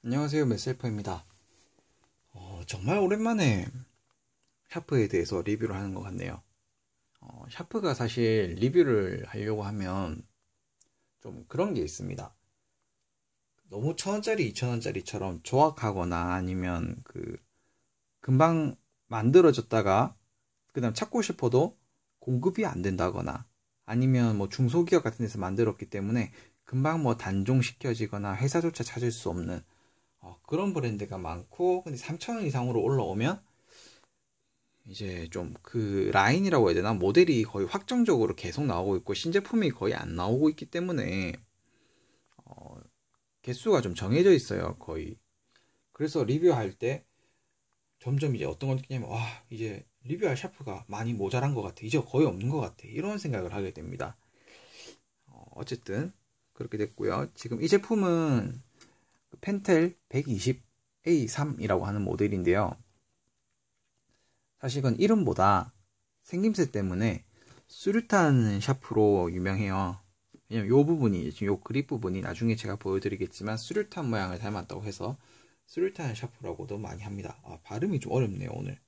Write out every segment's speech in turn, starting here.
안녕하세요, 메셀퍼입니다. 정말 오랜만에 샤프에 대해서 리뷰를 하는 것 같네요. 샤프가 사실 리뷰를 하려고 하면 좀 그런 게 있습니다. 너무 1,000원짜리, 2,000원짜리처럼 조악하거나 아니면 금방 만들어졌다가 그다음 찾고 싶어도 공급이 안 된다거나 아니면 뭐 중소기업 같은 데서 만들었기 때문에 금방 뭐 단종시켜지거나 회사조차 찾을 수 없는 그런 브랜드가 많고, 근데 3,000원 이상으로 올라오면 이제 좀 그 라인이라고 해야 되나, 모델이 거의 확정적으로 계속 나오고 있고 신제품이 거의 안 나오고 있기 때문에 개수가 좀 정해져 있어요, 거의. 그래서 리뷰할 때 점점 이제 어떤 걸 느끼냐면, 와, 이제 리뷰할 샤프가 많이 모자란 것 같아, 이제 거의 없는 것 같아, 이런 생각을 하게 됩니다. 어쨌든 그렇게 됐고요. 지금 이 제품은 펜텔 120A3이라고 하는 모델인데요. 사실 이건 이름보다 생김새 때문에 수류탄 샤프로 유명해요. 왜냐면 요 부분이, 지금 요 그립 부분이 나중에 제가 보여드리겠지만 수류탄 모양을 닮았다고 해서 수류탄 샤프라고도 많이 합니다. 발음이 좀 어렵네요, 오늘.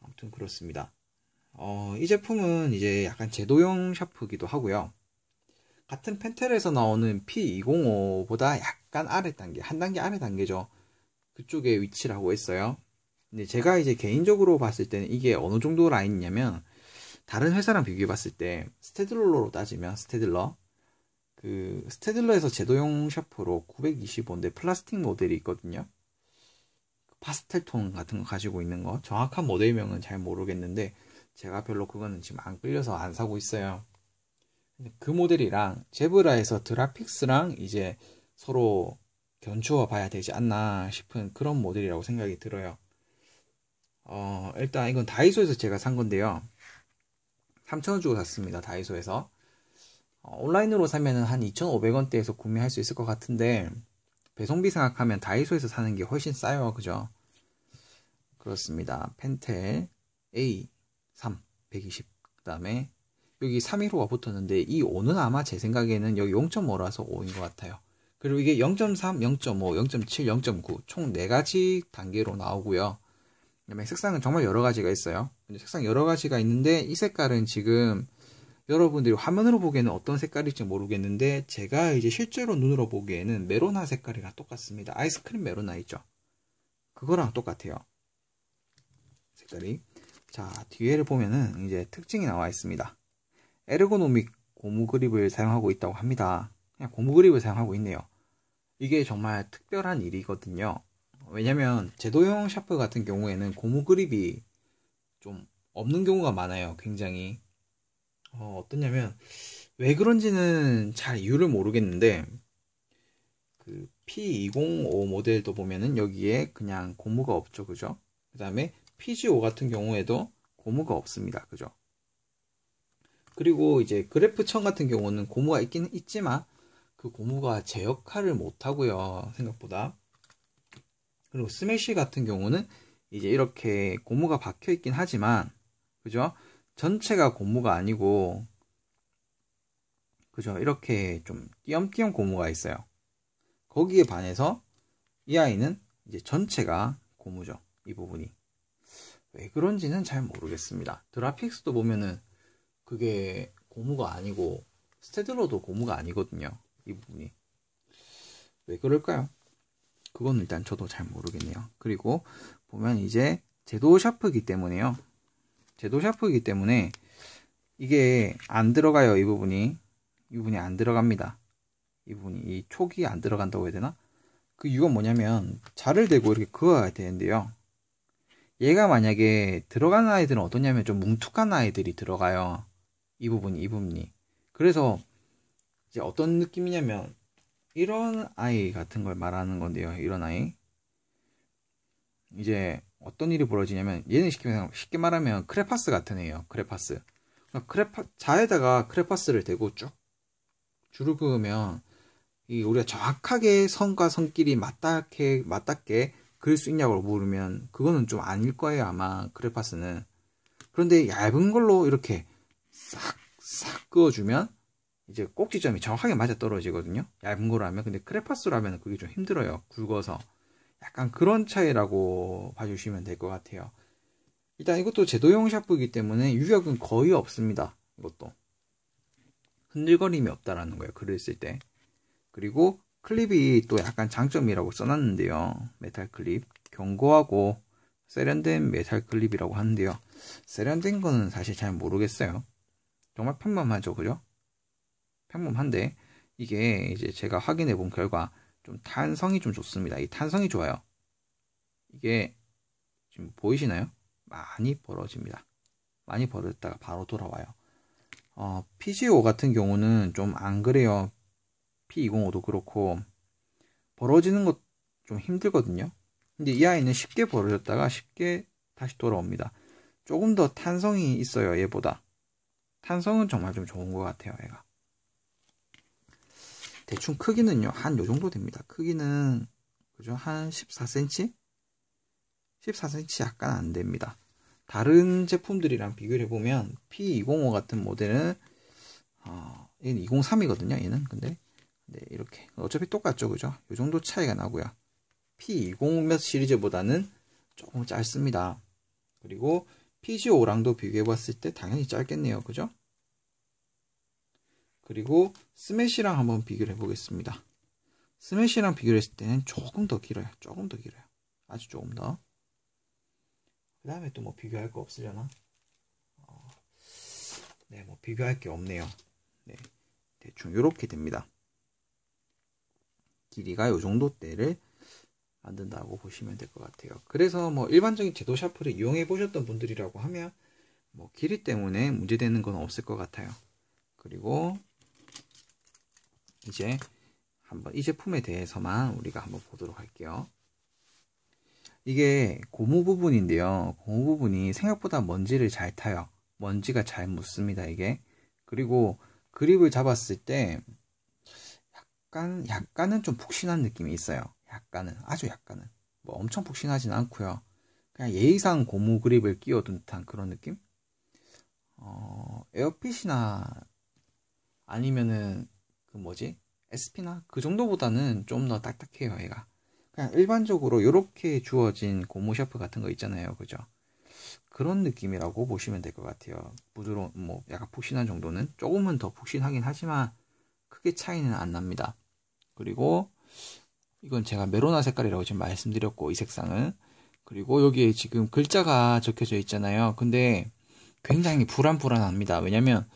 아무튼 그렇습니다. 이 제품은 이제 약간 제도용 샤프기도 하고요. 같은 펜텔에서 나오는 P205보다 약간 아래 단계, 한 단계 아래 단계죠. 그쪽에 위치라고 했어요. 근데 제가 이제 개인적으로 봤을 때는 이게 어느 정도 라인이냐면, 다른 회사랑 비교해 봤을 때 스테들러로 따지면 스테들러에서 제도용 샤프로 925인데 플라스틱 모델이 있거든요. 파스텔 톤 같은 거 가지고 있는 거, 정확한 모델명은 잘 모르겠는데 제가 별로 그거는 지금 안 끌려서 안 사고 있어요. 근데 그 모델이랑 제브라에서 드라픽스랑 이제 서로 견주어 봐야 되지 않나 싶은 그런 모델이라고 생각이 들어요. 일단 이건 다이소에서 제가 산 건데요. 3,000원 주고 샀습니다, 다이소에서. 온라인으로 사면은 한 2,500원대에서 구매할 수 있을 것 같은데, 배송비 생각하면 다이소에서 사는 게 훨씬 싸요, 그죠? 그렇습니다. 펜텔 A3 120. 그 다음에 여기 315가 붙었는데, 이 5는 아마 제 생각에는 여기 0.5라서 5인 것 같아요. 그리고 이게 0.3, 0.5, 0.7, 0.9 총 4가지 단계로 나오고요. 그다음에 색상은 정말 여러 가지가 있어요. 색상 여러 가지가 있는데, 이 색깔은 지금 여러분들이 화면으로 보기에는 어떤 색깔일지 모르겠는데, 제가 이제 실제로 눈으로 보기에는 메로나 색깔이랑 똑같습니다. 아이스크림 메로나 있죠? 그거랑 똑같아요, 색깔이. 자, 뒤에를 보면은 이제 특징이 나와 있습니다. 에르고노믹 고무 그립을 사용하고 있다고 합니다. 그냥 고무 그립을 사용하고 있네요. 이게 정말 특별한 일이거든요. 왜냐면 제도용 샤프 같은 경우에는 고무 그립이 좀 없는 경우가 많아요, 굉장히. 어떠냐면, 왜 그런지는 잘 이유를 모르겠는데, 그 P205 모델도 보면은 여기에 그냥 고무가 없죠, 그죠? 그 다음에 PG5 같은 경우에도 고무가 없습니다, 그죠? 그리고 이제 그래프청 같은 경우는 고무가 있긴 있지만 그 고무가 제 역할을 못 하고요, 생각보다. 그리고 스매시 같은 경우는 이제 이렇게 고무가 박혀 있긴 하지만, 그죠? 전체가 고무가 아니고, 그죠? 이렇게 좀 띄엄띄엄 고무가 있어요. 거기에 반해서 이 아이는 이제 전체가 고무죠, 이 부분이. 왜 그런지는 잘 모르겠습니다. 드라픽스도 보면은 그게 고무가 아니고 스테들러도 고무가 아니거든요, 이 부분이. 왜 그럴까요? 그건 일단 저도 잘 모르겠네요. 그리고 보면 이제 제도 샤프이기 때문에요. 제도 샤프이기 때문에 이게 안 들어가요, 이 부분이. 이 부분이 안 들어갑니다. 이 부분이, 이 촉이 안 들어간다고 해야 되나? 그 이유가 뭐냐면 자를 대고 이렇게 그어야 되는데요. 얘가 만약에 들어가는 아이들은 어떠냐면 좀 뭉툭한 아이들이 들어가요. 이 부분이. 그래서 이제 어떤 느낌이냐면 이런 아이 같은 걸 말하는 건데요. 이런 아이. 이제 어떤 일이 벌어지냐면, 얘는 쉽게 말하면 크레파스 같은 애예요. 크레파스. 자에다가 크레파스를 대고 쭉 줄을 그으면 이 우리가 정확하게 선과 선끼리 맞닿게 그릴 수 있냐고 물으면 그거는 좀 아닐 거예요, 아마 크레파스는. 그런데 얇은 걸로 이렇게 싹 그어주면 이제 꼭지점이 정확하게 맞아 떨어지거든요. 얇은 거로 하면. 근데 크레파스로 하면 그게 좀 힘들어요. 굵어서. 약간 그런 차이라고 봐주시면 될 것 같아요. 일단 이것도 제도용 샤프이기 때문에 유격은 거의 없습니다. 이것도. 흔들거림이 없다라는 거예요. 글을 쓸 때. 그리고 클립이 또 약간 장점이라고 써놨는데요. 메탈 클립. 견고하고 세련된 메탈 클립이라고 하는데요. 세련된 거는 사실 잘 모르겠어요. 정말 평범하죠. 그죠? 평범한데 이게 이제 제가 확인해 본 결과 좀 탄성이 좀 좋습니다. 이 탄성이 좋아요. 이게 지금 보이시나요? 많이 벌어집니다. 많이 벌어졌다가 바로 돌아와요. PGO 같은 경우는 좀 안 그래요. P205도 그렇고 벌어지는 것 좀 힘들거든요. 근데 이 아이는 쉽게 벌어졌다가 쉽게 다시 돌아옵니다. 조금 더 탄성이 있어요. 얘보다. 탄성은 정말 좀 좋은 것 같아요. 얘가. 대충 크기는요. 한 요 정도 됩니다. 크기는 그죠? 한 14cm? 14cm 약간 안 됩니다. 다른 제품들이랑 비교를 해보면 P205 같은 모델은 얘는 203이거든요. 얘는 근데 네, 이렇게 어차피 똑같죠. 그죠? 요 정도 차이가 나고요. P205 시리즈보다는 조금 짧습니다. 그리고 PG5랑도 비교해봤을 때 당연히 짧겠네요. 그죠? 그리고 스매시랑 한번 비교를 해보겠습니다. 스매시랑 비교를 했을 때는 조금 더 길어요. 조금 더 길어요. 아주 조금 더. 그 다음에 또 뭐 비교할 거 없으려나? 네, 뭐 비교할 게 없네요. 네, 대충 이렇게 됩니다. 길이가 요 정도대를 만든다고 보시면 될 것 같아요. 그래서 뭐 일반적인 제도 샤프를 이용해 보셨던 분들이라고 하면 뭐 길이 때문에 문제되는 건 없을 것 같아요. 그리고 이제 한번 이 제품에 대해서만 우리가 한번 보도록 할게요. 이게 고무 부분인데요. 고무 부분이 생각보다 먼지를 잘 타요. 먼지가 잘 묻습니다, 이게. 그리고 그립을 잡았을 때 약간은 좀 푹신한 느낌이 있어요. 약간은, 아주 약간은. 뭐 엄청 푹신하진 않고요. 그냥 예의상 고무 그립을 끼워둔 듯한 그런 느낌? 에어핏이나 아니면은 그 뭐지? SP나 그 정도보다는 좀 더 딱딱해요, 얘가. 그냥 일반적으로 이렇게 주어진 고무 샤프 같은 거 있잖아요, 그죠? 그런 느낌이라고 보시면 될 것 같아요. 부드러운, 뭐 약간 푹신한 정도는 조금은 더 푹신하긴 하지만 크게 차이는 안 납니다. 그리고 이건 제가 메로나 색깔이라고 지금 말씀드렸고, 이 색상은. 그리고 여기에 지금 글자가 적혀져 있잖아요. 근데 굉장히 불안합니다. 왜냐면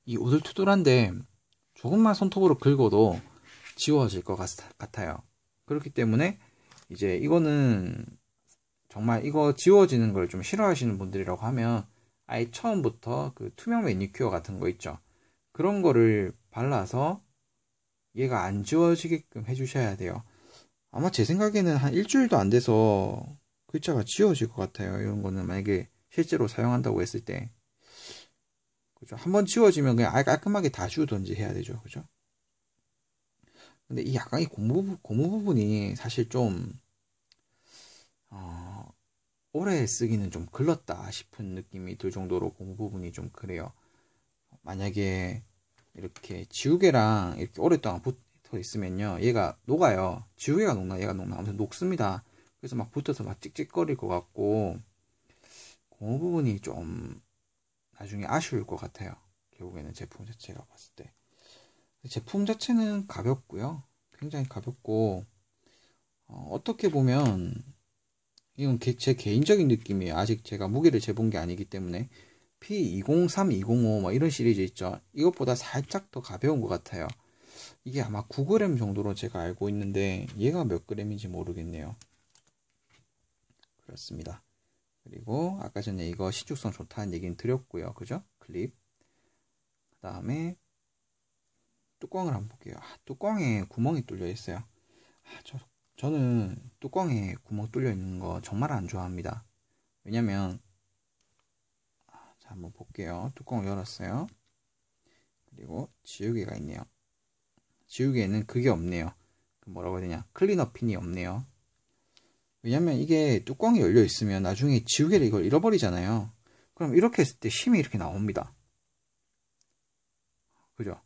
이 오돌투돌한데 조금만 손톱으로 긁어도 지워질 것 같아요. 그렇기 때문에 이제 이거는 정말 이거 지워지는 걸 좀 싫어하시는 분들이라고 하면 아예 처음부터 그 투명 매니큐어 같은 거 있죠. 그런 거를 발라서 얘가 안 지워지게끔 해주셔야 돼요. 아마 제 생각에는 한 일주일도 안 돼서 글자가 지워질 것 같아요. 이런 거는 만약에 실제로 사용한다고 했을 때. 그죠? 한번 지워지면 그냥 아예 깔끔하게 다 지우던지 해야 되죠. 그죠? 근데 이 약간 이 고무 부분이 사실 좀, 오래 쓰기는 좀 글렀다 싶은 느낌이 들 정도로 고무 부분이 좀 그래요. 만약에 이렇게 지우개랑 이렇게 오랫동안 붙어 있으면요. 얘가 녹아요. 지우개가 녹나 얘가 녹나 아무튼 녹습니다. 그래서 막 붙어서 막 찍찍거릴 것 같고 고무 부분이 좀 나중에 아쉬울 것 같아요. 결국에는 제품 자체가 봤을 때. 제품 자체는 가볍고요. 굉장히 가볍고 어떻게 보면 이건 제 개인적인 느낌이에요. 아직 제가 무게를 재본 게 아니기 때문에 P203, 205 뭐 이런 시리즈 있죠. 이것보다 살짝 더 가벼운 것 같아요. 이게 아마 9g 정도로 제가 알고 있는데 얘가 몇 g인지 모르겠네요. 그렇습니다. 그리고 아까 전에 이거 신축성 좋다는 얘기는 드렸고요. 그죠? 클립. 그 다음에 뚜껑을 한번 볼게요. 뚜껑에 구멍이 뚫려 있어요. 저는 뚜껑에 구멍 뚫려 있는 거 정말 안 좋아합니다. 왜냐면 자, 한번 볼게요. 뚜껑을 열었어요. 그리고 지우개가 있네요. 지우개에는 그게 없네요. 뭐라고 해야 되냐? 클리너 핀이 없네요. 왜냐면 이게 뚜껑이 열려 있으면 나중에 지우개를 이걸 잃어버리잖아요. 그럼 이렇게 했을 때 힘이 이렇게 나옵니다. 그죠?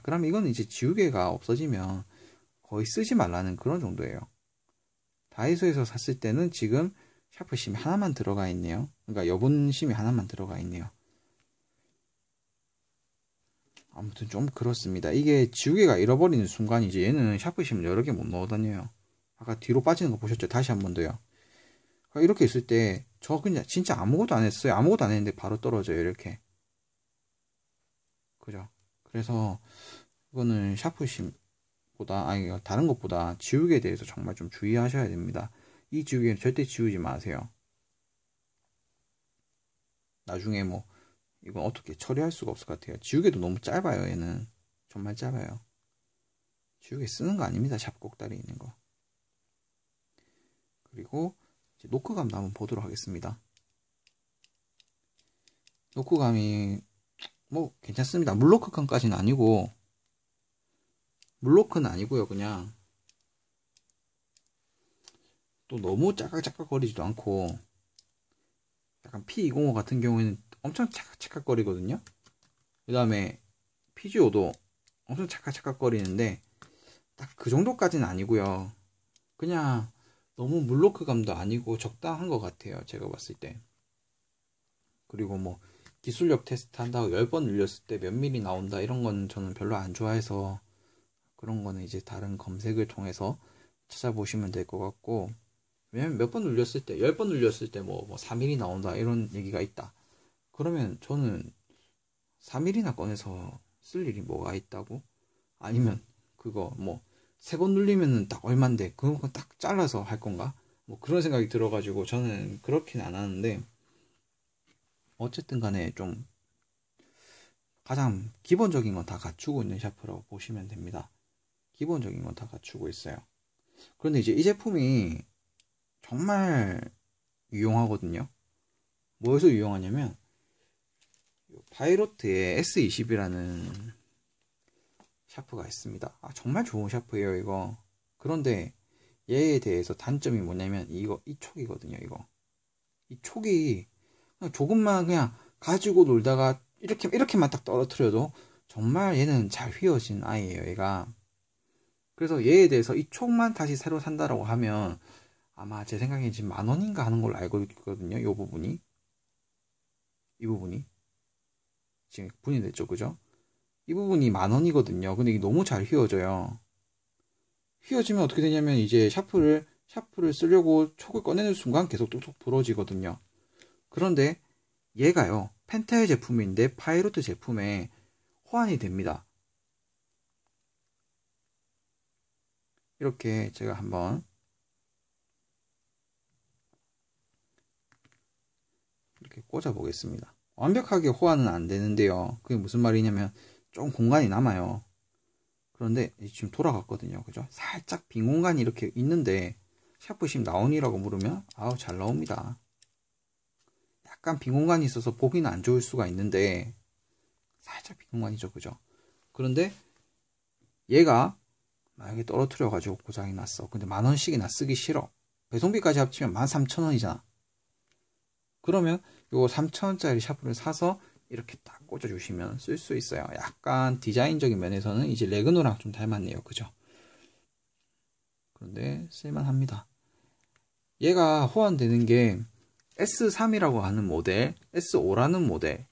그럼 이건 이제 지우개가 없어지면 거의 쓰지 말라는 그런 정도예요. 다이소에서 샀을 때는 지금 샤프심이 하나만 들어가 있네요. 그러니까 여분심이 하나만 들어가 있네요. 아무튼 좀 그렇습니다. 이게 지우개가 잃어버리는 순간 이제 얘는 샤프심을 여러 개 못 넣어 다녀요. 아까 뒤로 빠지는 거 보셨죠? 다시 한 번 더요. 이렇게 있을 때 저 그냥 진짜 아무것도 안 했어요. 아무것도 안 했는데 바로 떨어져요. 이렇게. 그죠? 그래서 이거는 샤프심보다 아니 다른 것보다 지우개에 대해서 정말 좀 주의하셔야 됩니다. 이 지우개는 절대 지우지 마세요. 나중에 뭐 이건 어떻게 처리할 수가 없을 것 같아요. 지우개도 너무 짧아요. 얘는 정말 짧아요. 지우개 쓰는 거 아닙니다. 샵 꼭다리 있는 거. 그리고 이제 노크감도 한번 보도록 하겠습니다. 노크감이 뭐 괜찮습니다. 물로크감까지는 아니고, 물로크는 아니고요. 그냥 또 너무 짜깍짜깍거리지도 않고, 약간 P205 같은 경우에는 엄청 찰칵찰칵거리거든요. 그 다음에 PGO도 엄청 찰칵찰칵거리는데 딱 그 정도까지는 아니고요. 그냥 너무 물로크감도 아니고 적당한 것 같아요. 제가 봤을 때. 그리고 뭐 기술력 테스트 한다고 10번 눌렸을 때 몇 미리 나온다 이런 건 저는 별로 안 좋아해서 그런 거는 이제 다른 검색을 통해서 찾아보시면 될 것 같고, 왜냐면 몇 번 눌렸을 때 10번 눌렸을 때 뭐 4mm 나온다 이런 얘기가 있다. 그러면 저는 4mm나 꺼내서 쓸 일이 뭐가 있다고? 아니면 그거 뭐 3번 눌리면은 딱 얼만데 그거 딱 잘라서 할 건가? 뭐 그런 생각이 들어가지고 저는 그렇긴 안 하는데, 어쨌든 간에 좀 가장 기본적인 건 다 갖추고 있는 샤프라고 보시면 됩니다. 기본적인 건 다 갖추고 있어요. 그런데 이제 이 제품이 정말 유용하거든요. 뭐에서 유용하냐면 파이로트의 S20이라는 샤프가 있습니다. 정말 좋은 샤프예요 이거. 그런데 얘에 대해서 단점이 뭐냐면 이 촉이거든요. 이 촉이 그냥 조금만 그냥 가지고 놀다가 이렇게만 딱 떨어뜨려도 정말 얘는 잘 휘어진 아이예요 얘가. 그래서 얘에 대해서 이 촉만 다시 새로 산다라고 하면 아마 제 생각에 지금 10,000원인가 하는 걸로 알고 있거든요. 이 부분이 지금 분리됐죠, 그죠? 이 부분이 10,000원이거든요. 근데 이게 너무 잘 휘어져요. 휘어지면 어떻게 되냐면 이제 샤프를 쓰려고 촉을 꺼내는 순간 계속 뚝뚝 부러지거든요. 그런데 얘가요, 펜타일 제품인데 파이로트 제품에 호환이 됩니다. 이렇게 제가 한번 이렇게 꽂아 보겠습니다. 완벽하게 호환은 안 되는데요. 그게 무슨 말이냐면 좀 공간이 남아요. 그런데 지금 돌아갔거든요. 그죠? 살짝 빈 공간이 이렇게 있는데 샤프심 나온이라고 물으면 잘 나옵니다. 약간 빈 공간이 있어서 보기는 안 좋을 수가 있는데 살짝 빈 공간이죠. 그죠? 그런데 얘가 만약에 떨어뜨려 가지고 고장이 났어. 근데 10,000원씩이나 쓰기 싫어. 배송비까지 합치면 13,000원이잖아. 그러면 요 3,000원짜리 샤프를 사서 이렇게 딱 꽂아주시면 쓸 수 있어요. 약간 디자인적인 면에서는 이제 레그노랑 좀 닮았네요. 그죠? 그런데 쓸만합니다. 얘가 호환되는 게 S3이라고 하는 모델, S5라는 모델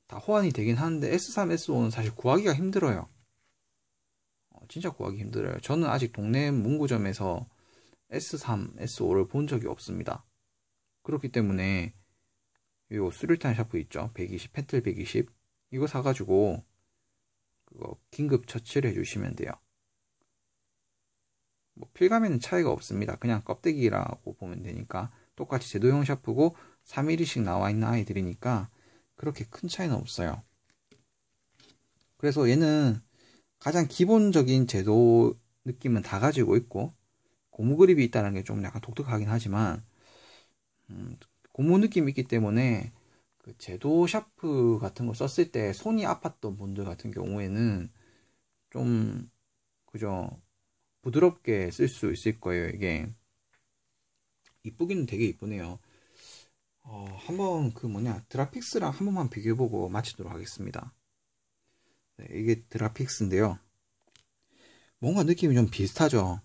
다 호환이 되긴 하는데 S3, S5는 사실 구하기가 힘들어요. 진짜 구하기 힘들어요. 저는 아직 동네 문구점에서 S3, S5를 본 적이 없습니다. 그렇기 때문에 요 수류탄 샤프 있죠? 120, 펜틀 120 이거 사가지고 그거 긴급 처치를 해주시면 돼요. 뭐 필감에는 차이가 없습니다. 그냥 껍데기라고 보면 되니까 똑같이 제도용 샤프고 3mm씩 나와 있는 아이들이니까 그렇게 큰 차이는 없어요. 그래서 얘는 가장 기본적인 제도 느낌은 다 가지고 있고 고무 그립이 있다는 게 좀 약간 독특하긴 하지만 고무 느낌이 있기 때문에 그 제도 샤프 같은 거 썼을 때 손이 아팠던 분들 같은 경우에는 좀 그죠, 부드럽게 쓸 수 있을 거예요. 이게 이쁘기는 되게 이쁘네요. 한번 드라픽스랑 한 번만 비교해보고 마치도록 하겠습니다. 네, 이게 드라픽스인데요. 뭔가 느낌이 좀 비슷하죠.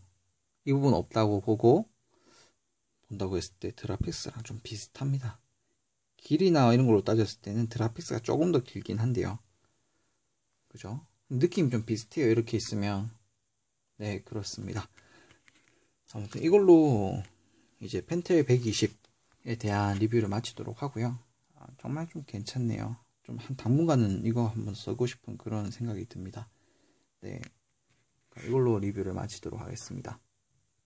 이 부분 없다고 본다고 했을 때 드라픽스랑 좀 비슷합니다. 길이나 이런 걸로 따졌을 때는 드라픽스가 조금 더 길긴 한데요. 그죠? 느낌이 좀 비슷해요. 이렇게 있으면. 네, 그렇습니다. 아무튼 이걸로 이제 펜텔 120에 대한 리뷰를 마치도록 하고요. 정말 좀 괜찮네요. 좀 한 당분간은 이거 한번 써고 싶은 그런 생각이 듭니다. 네, 이걸로 리뷰를 마치도록 하겠습니다.